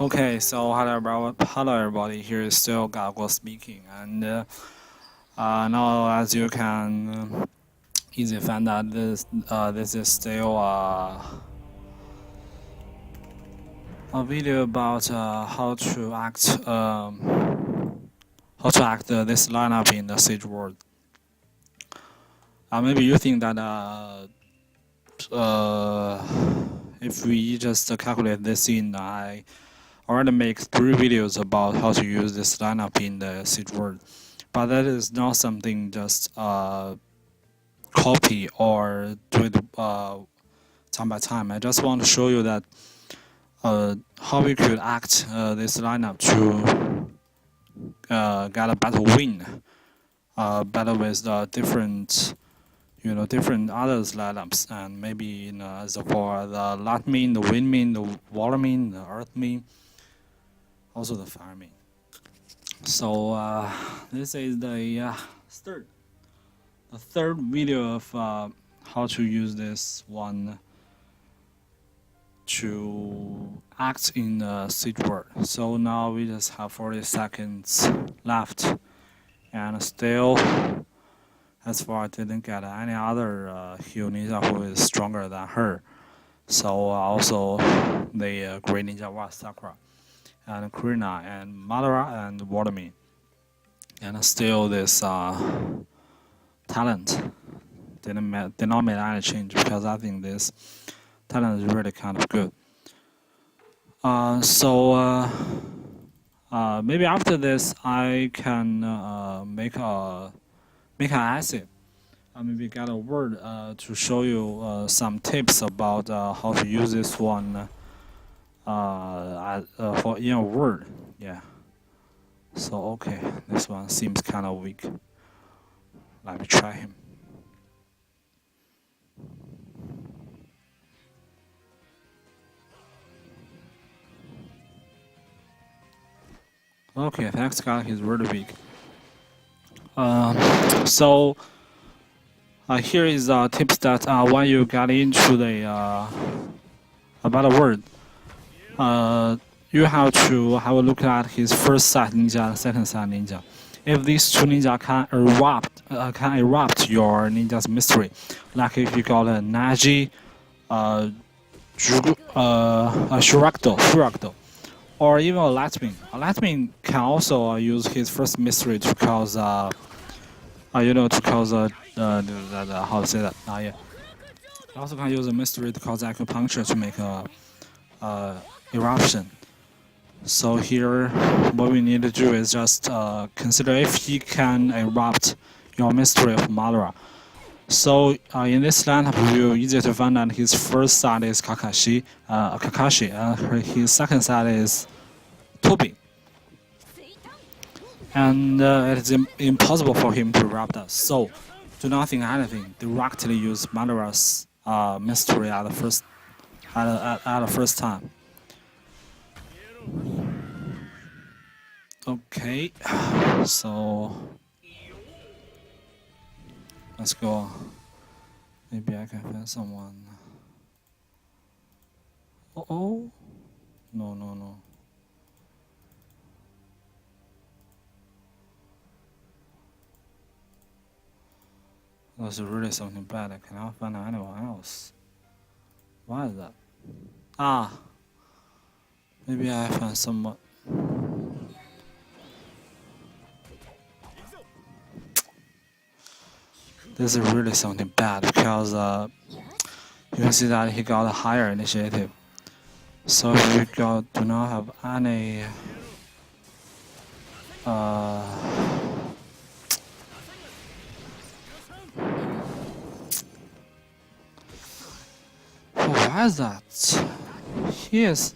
Okay, so hello everybody. Here is still Gago speaking, and now as you can easily find out, this is still a video about how to act this lineup in the Siege world. Maybe you think that if we just calculate this in, I already make 3 videos about how to use this lineup in the Siege world, but that is not something just copy or do it time by time. I just want to show you that how we could act this lineup to get a better win, better with different others lineups, and maybe as for the light mean, the wind mean, the water mean, the earth mean, also the fire mean. So this is the third video of how to use this one to act in the Siege world. So now we just have 40 seconds left, and still, as far I didn't get any other Hero Ninja who is stronger than her. So also the Great Ninja was Sakura, and Kurina, and Madara, and Watermin, and still this talent did not make any change, because I think this talent is really kind of good. Maybe after this I can make an essay. Maybe get a word to show you some tips about how to use this one for in a word. Yeah. So okay, this one seems kind of weak. Let me try him. Okay, thanks God, he's really weak. Here is tips that when you get into the about a word, you have to have a look at his first side ninja and second side ninja. If these two ninja can erupt your ninja's mystery, like if you got a Naji, Shuragdo, or even a Lightning. A Lightning can also use his first mystery to cause how to say that? Yeah. He also can use a mystery to cause acupuncture to make a eruption. So here, what we need to do is just consider if he can erupt your mystery of Madara. So in this lineup, you easy to find out his first side is Kakashi, and his second side is Tobi. And it is impossible for him to erupt us. So do not think anything. Directly use Madara's mystery at the first time. Okay, so let's go. Maybe I can find someone. Oh, no. That's really something bad. I cannot find anyone else. Why is that? Maybe I found someone. This is really something bad, because you can see that he got a higher initiative. So if you do not have any why is that? He is.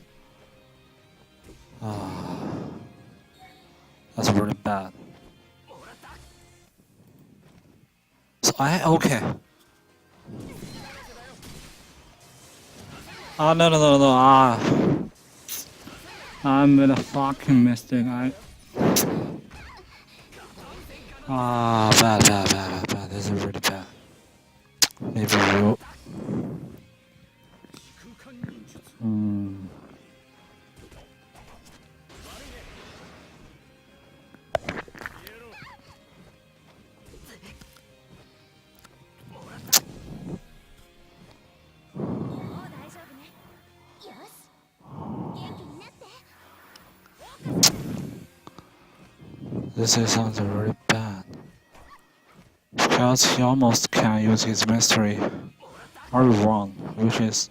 That's really bad. So okay. No. I made a fucking mistake. Bad. This is really bad. Maybe you. This is something really bad. Because he almost can use his mystery or wrong, which is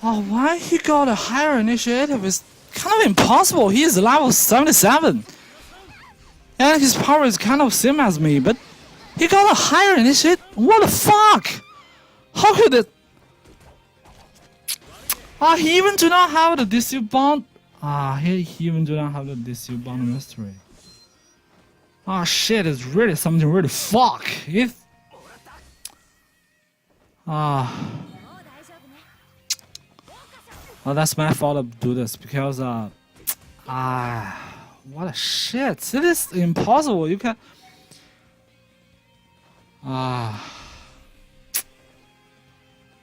why he got a higher initiative is kind of impossible. He is level 77. And his power is kind of same as me, but he got a higher initiative? What the fuck? How could it? He even do not have the deceive bond. He even do not have the deceive bond mystery. Shit, it's really something really fuck. If well, that's my fault to do this because what a shit! It is impossible. You can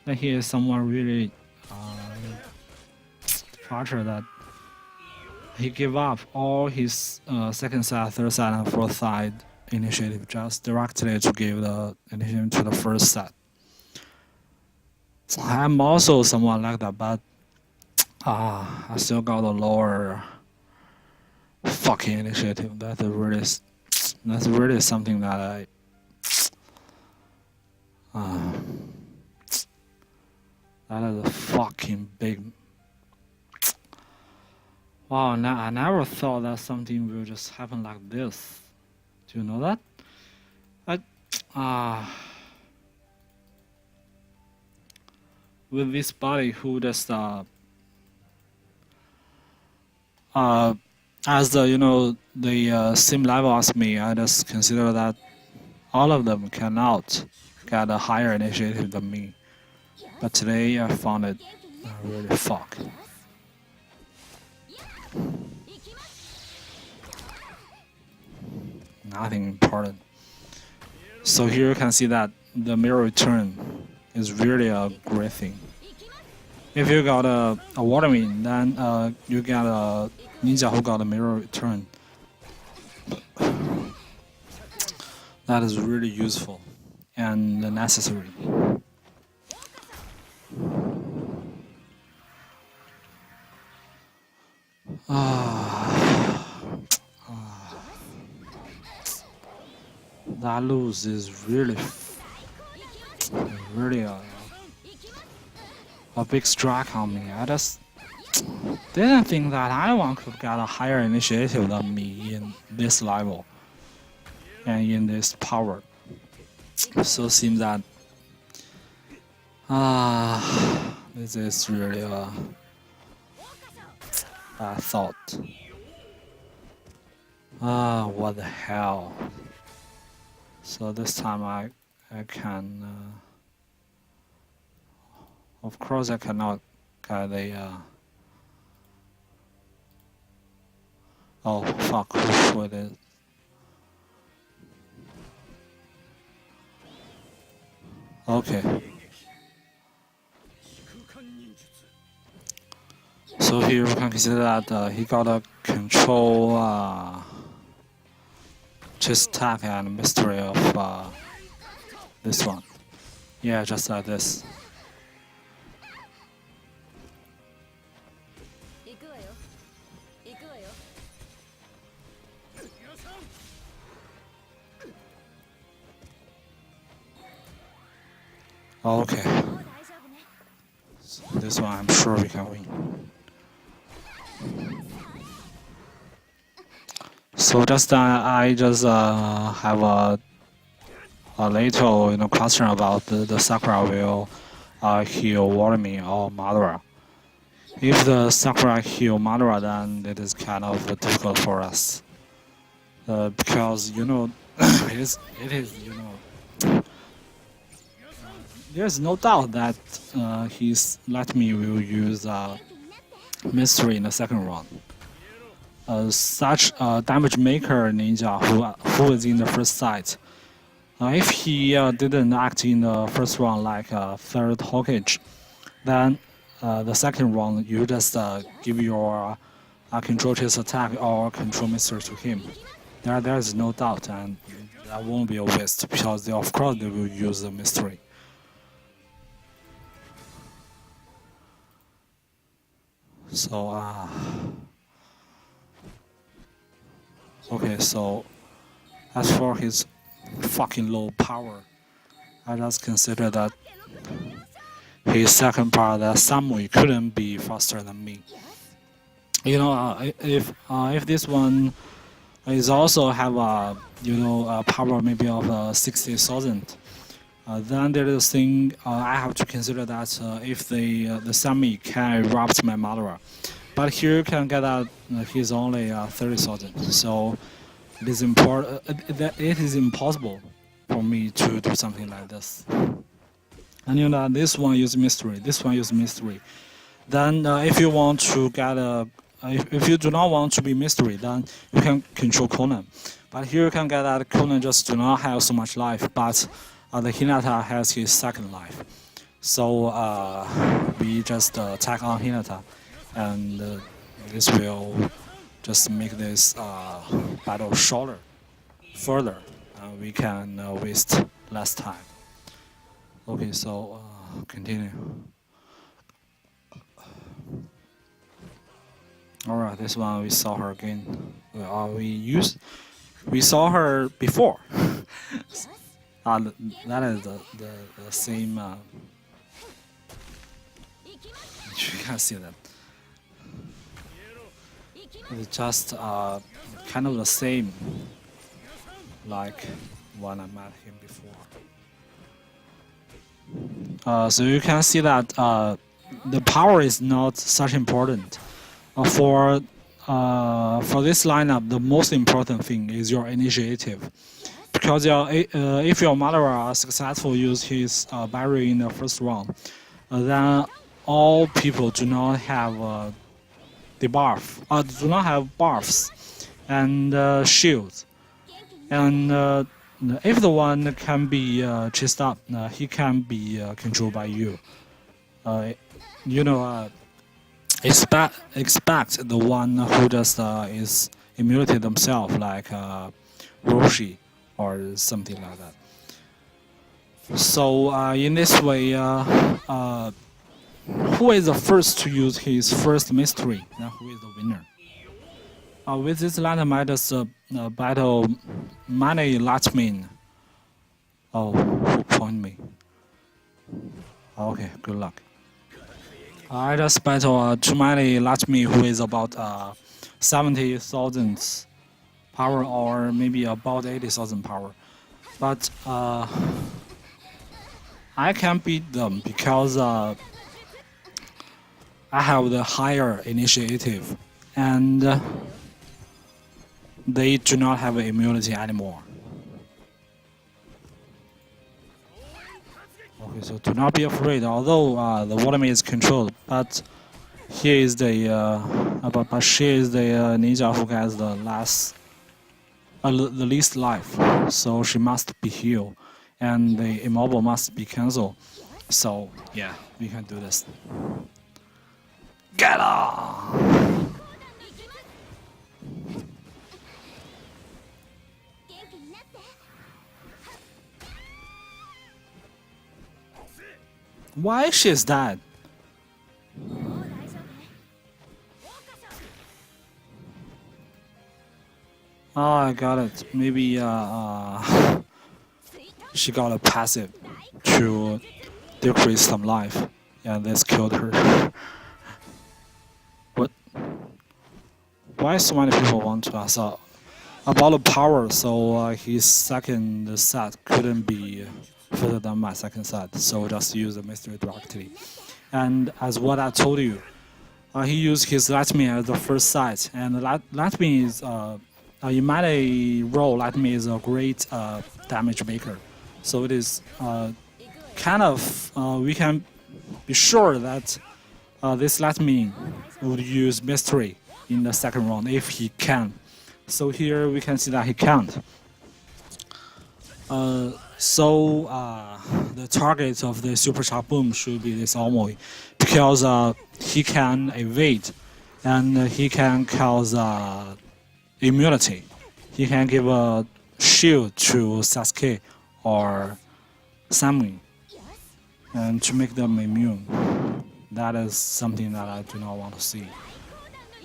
then here is someone really departure that he gave up all his second side, third side, and fourth side initiative just directly to give the initiative to the first set. I'm also someone like that, but I still got a lower fucking initiative. That's really something that that is a fucking big. Wow, I never thought that something will just happen like this. Do you know that? With this body who just as the same level as me, I just consider that all of them cannot get a higher initiative than me. But today I found it really fuck. Nothing important. So here you can see that the mirror return is really a great thing. If you got a Watermin, then you get a ninja who got a mirror return. That is really useful and necessary. That lose is really a big strike on me. I just didn't think that anyone could get a higher initiative than me in this level and in this power. So it seems that this is really a bad thought. What the hell? So this time I can of course I cannot get a oh fuck, who it is. Okay. So here we can consider that he got a control chase attack and mystery of this one. Yeah, just like this. Okay. So this one I'm sure we can win. So just I just have a little question about the Sakura will heal Watermin or Madara. If the Sakura heal Madara, then it is kind of difficult for us because it is there's no doubt that his Lightning will use mystery in the second round. Such a damage maker ninja who is in the first site. If he didn't act in the first round like third Hokage, then the second round you just give your control chase attack or control mystery to him. There is no doubt, and that won't be a waste because of course they will use the mystery. So okay, so as for his fucking low power, I just consider that his second part, that Samui couldn't be faster than me. You know, if this one is also have a a power maybe of 60,000, then there is a thing I have to consider that if the Sami can erupt my Madara, but here you can get that he's only 30,000, so it is important. It is impossible for me to do something like this. And you know this one use mystery. This one use mystery. Then if you want to get a if you do not want to be mystery, then you can control Conan. But here you can get that Conan just do not have so much life, but the Hinata has his second life. So we just attack on Hinata, and this will just make this battle shorter, further. We can waste less time. Okay, so continue. All right, this one we saw her again. We saw her before. That is the same. You can see that. It's just kind of the same, like when I met him before. So you can see that the power is not such important. For this lineup, the most important thing is your initiative, because if your Madara successfully use his barrier in the first round, then all people do not have debuff, do not have buffs and shields, and if the one can be chased up, he can be controlled by you. Expect the one who just is immunity themselves, like Roshi or something like that. So in this way, who is the first to use his first mystery? Then who is the winner? With this lineup, I just battle Mane Latmin. Oh, who point me? Okay, good luck. I just battle too many Lakshmi, who is about 70,000 power, or maybe about 80,000 power. But I can beat them because I have the higher initiative, and they do not have immunity anymore. Okay, so do not be afraid. Although the water maid is controlled, but here is the but she is the ninja who has the least life. So she must be healed, and the immobile must be cancelled. So yeah, we can do this. Get on! Why she's dead? Oh, I got it. Maybe she got a passive to decrease some life, and this killed her. What? Why so many people want to ask about the power? So his second set couldn't be further than my second set, so just use the mystery directly. And as what I told you, he used his Lightning as the first set, and Lightning is in my role, Lightning is a great damage maker. So it is kind of we can be sure that this Lightning would use mystery in the second round if he can. So here we can see that he can't. So the target of the Super Shock Boom should be this Omoi, because he can evade and he can cause immunity. He can give a shield to Sasuke or Samui, and to make them immune. That is something that I do not want to see.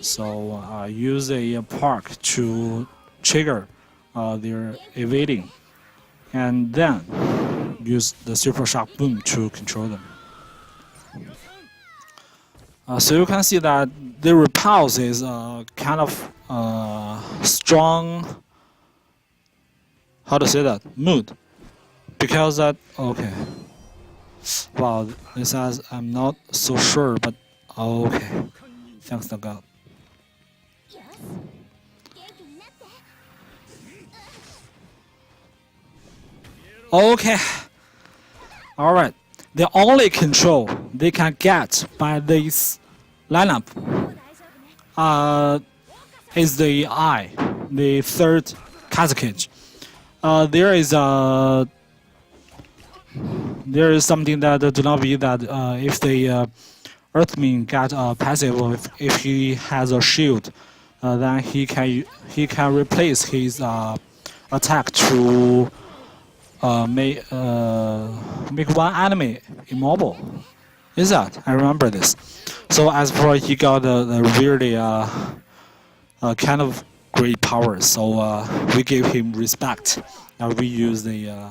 So use a park to trigger their evading, and then use the Super Shock Boom to control them. So you can see that the repulse is kind of strong. How to say that? Mood, because that okay. Wow, this has I'm not so sure, but okay. Thanks to God. Okay. All right. The only control they can get by this lineup is the eye, the third Kazakage. There is something that do not be that if the Earthman get a passive, or if he has a shield, then he can replace his attack to make one enemy immobile. Is that? I remember this. So as for he got a really kind of great power. So we gave him respect. We use the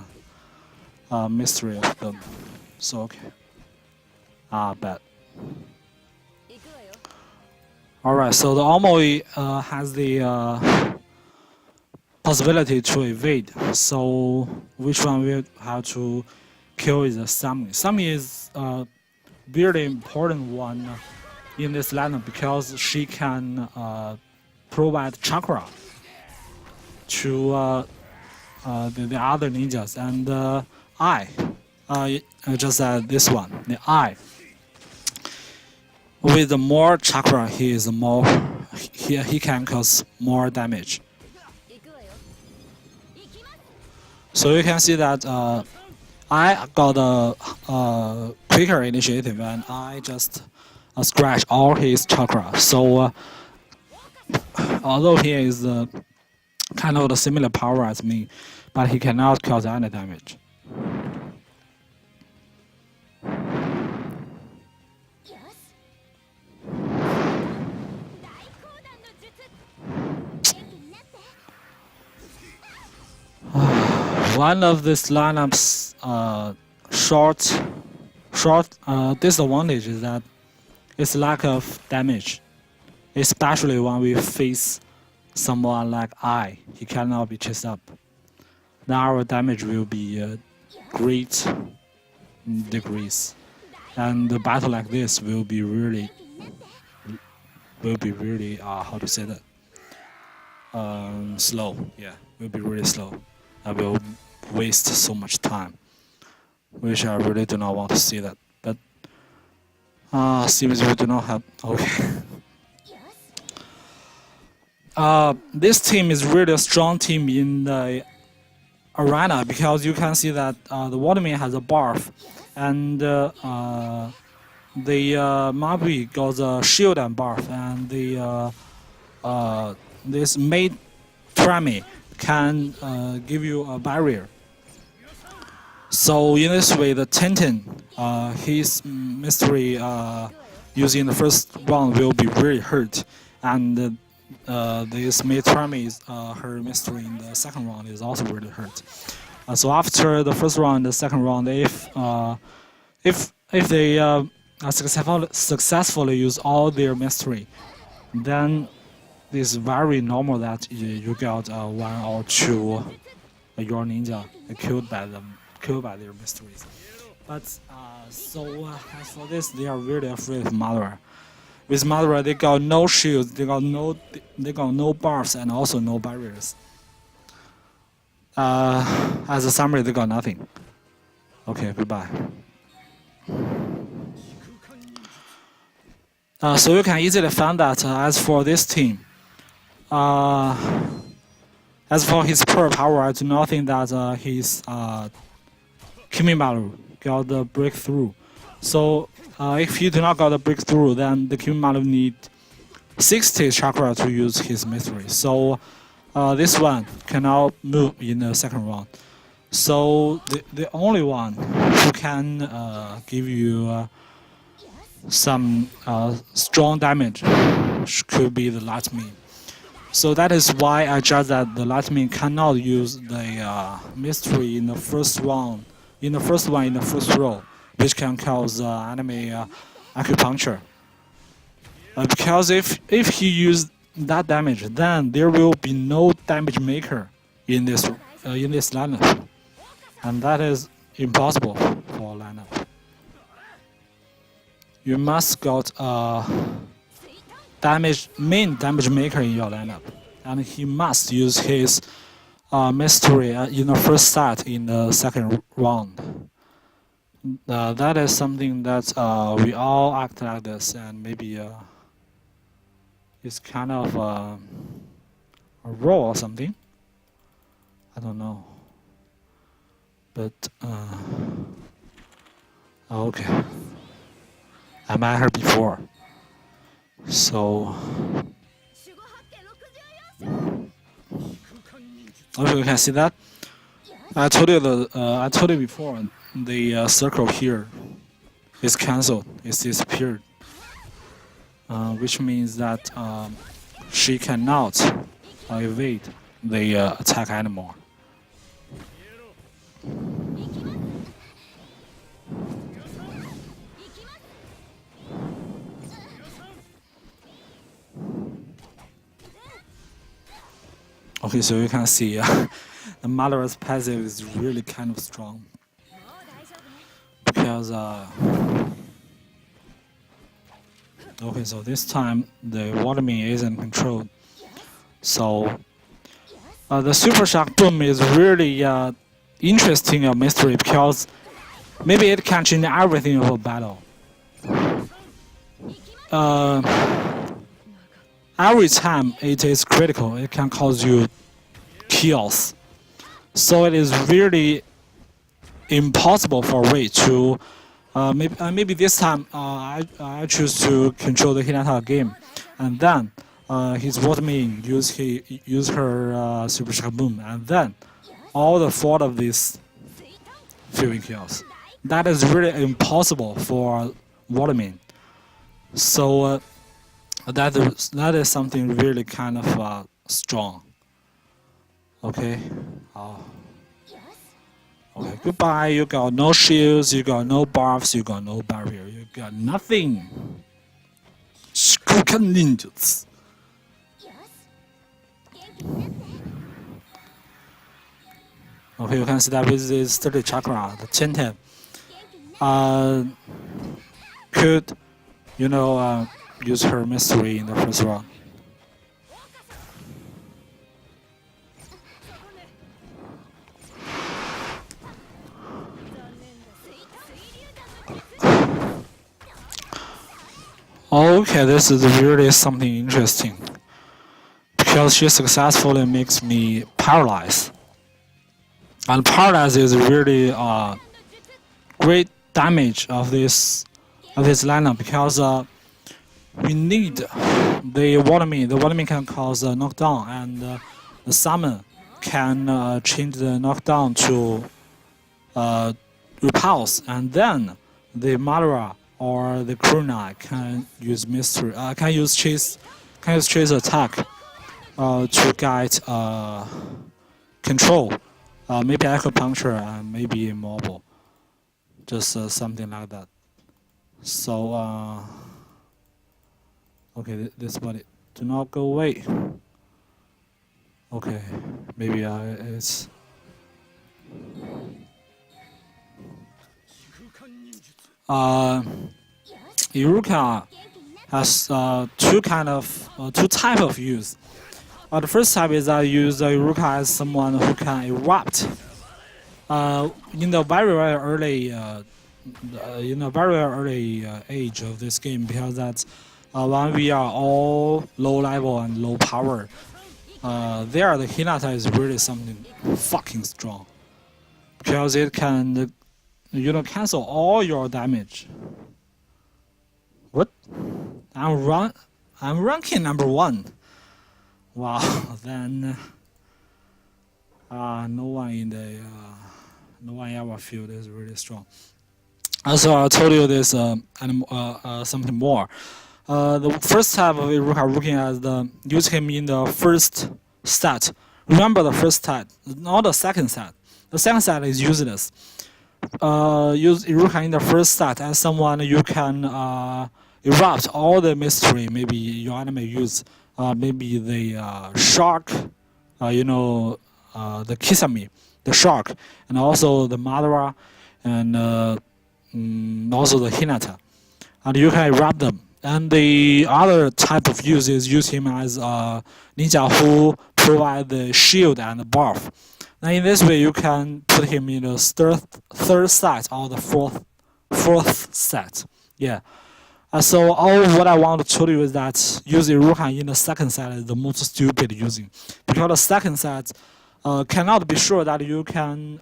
mystery of them. So okay. Bad. Alright, so the Omoi has the possibility to evade. So which one we have to kill is the Sami. Sami is a really important one in this lineup because she can provide chakra to the other ninjas, and just this one, the eye. With more chakra, he can cause more damage. So you can see that I got a quicker initiative, and I just scratch all his chakra. So although he is kind of the similar power as me, but he cannot cause any damage. One of this lineup's short disadvantage is that its lack of damage, especially when we face someone like I. He cannot be chased up. Then our damage will be great degrees, and the battle like this will be really how to say that, slow. Yeah, will be really slow. I will waste so much time, which I really do not want to see that. But seems we do not have. Okay. This team is really a strong team in the arena because you can see that the Waterman has a barf, and the Mabi got a shield and barf, and the this mate Trami can give you a barrier. So in this way, the Tintin, his mystery using the first round will be really hurt, and this mate Trami, her mystery in the second round is also really hurt. So after the first round and the second round, if they successfully use all their mystery, then it's very normal that you got one or two your ninja killed by their mysteries. But as for this, they are really afraid of Madara. With Madara, they got no shields, they got no buffs, and also no barriers. As a summary, they got nothing. Okay, goodbye. So you can easily find that as for this team, as for his pure power, I do not think that his Kimimaru got the breakthrough. So if you do not got the breakthrough, then the Kimimaru need 60 chakra to use his mystery. So this one cannot move in the second round. So the only one who can give you some strong damage could be the Lightning. So that is why I judge that the Lightning cannot use the mystery in the first round, in the first row, which can cause enemy acupuncture. Because if he used that damage, then there will be no damage maker in this lineup, and that is impossible for a lineup. You must got a main damage maker in your lineup, and he must use his mystery in the first set in the second round. That is something that we all act like this, and maybe it's kind of a role or something. I don't know. But okay, I met her before, so okay, you can see that. I told you before. The circle here is cancelled. It's disappeared, which means that she cannot evade the attack anymore. Okay, so you can see the Mother's passive is really kind of strong because okay, so this time the Waterman isn't controlled, so the Super Shock Boom is really interesting mystery because maybe it can change everything of a battle. Every time it is critical, it can cause you kills. So it is really impossible for Wei to. Maybe this time I choose to control the Hinata game, and then his Waterman use her Super Shock Boom, and then all the 4 of these few kills. That is really impossible for Waterman. So that is something really kind of strong. Okay. Okay. Goodbye. You got no shields. You got no buffs. You got no barrier. You got nothing. Shikukan ninjutsu. Okay, you can see that with this 30 chakra, the Chen could, use her mystery in the first round. Okay, this is really something interesting because she successfully makes me paralyzed. And paralyze is really great damage of this lineup because we need the Waterman. The Waterman can cause a knockdown, and the summon can change the knockdown to repulse, and then the Madara or the Kunai can use mystery. Can use chase attack to guide control. Maybe acupuncture and maybe immobile, just something like that. So okay, this body do not go away. Okay, maybe it's Iruka has two type of use. The first type is I use Iruka as someone who can erupt. In the very early age of this game, because that's when we are all low level and low power. There the Hinata is really something fucking strong because it can cancel all your damage. What? I'm ranking number 1. Wow, then no one in the no one ever field is really strong. Also, I told you this and something more. The first type of Iruka looking at use him in the first stat. Remember the first stat, not the second stat. The second stat is useless. Use Iruka in the first stat as someone you can erupt all the mystery. Maybe your enemy use maybe the shark, the Kisame, the shark, and also the Madara, and also the Hinata, and you can erupt them. And the other type of use is use him as a ninja who provide the shield and the buff. Now in this way you can put him in the third set or the fourth set. Yeah. So all what I want to tell you is that using Iruka in the second set is the most stupid using, because the second set cannot be sure that you can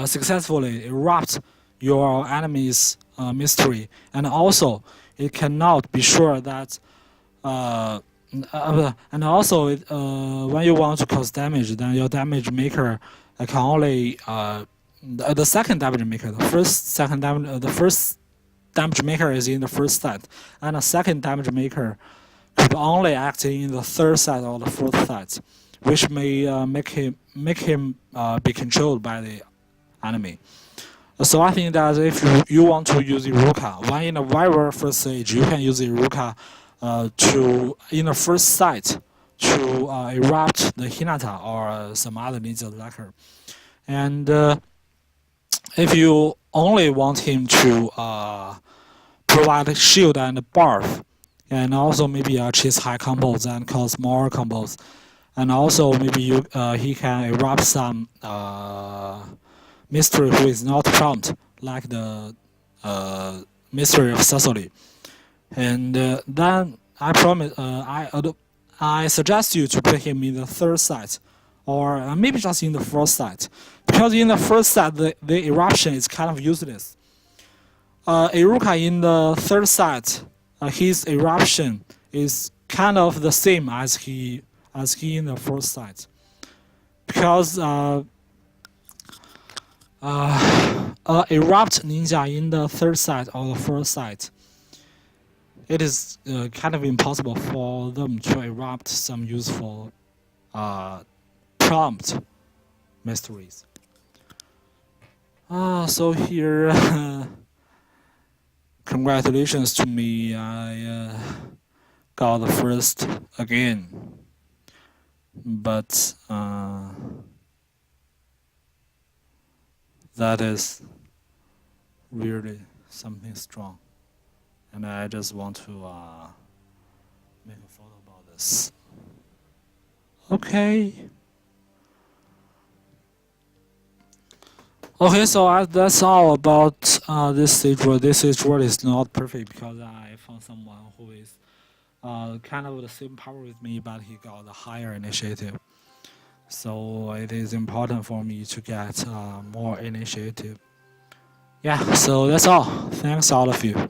successfully erupt your enemy's mystery, and also it cannot be sure that and also when you want to cause damage, then your damage maker can only the second damage maker, the first damage maker is in the first set, and the second damage maker could only act in the third set or the fourth set, which may make him be controlled by the enemy. So I think that if you want to use Iruka, when in the very first stage, you can use Iruka to in the first site to erupt the Hinata or some other ninja like her. And if you only want him to provide shield and buff, and also maybe chase high combos and cause more combos, and also maybe he can erupt some mystery who is not prompt, like the mystery of Cecily. And then I promise, I suggest you to put him in the third set, or maybe just in the fourth set, because in the first set the eruption is kind of useless. Iruka in the third set, his eruption is kind of the same as he in the first set, because erupt ninja in the third set or the fourth set, it is kind of impossible for them to erupt some useful prompt mysteries. So here, congratulations to me, I got the first again, but that is really something strong, and I just want to make a photo about this. Okay, so that's all about this stage word. This stage word is not perfect because I found someone who is kind of the same power with me, but he got a higher initiative. So it is important for me to get more initiative. Yeah, so that's all. Thanks all of you.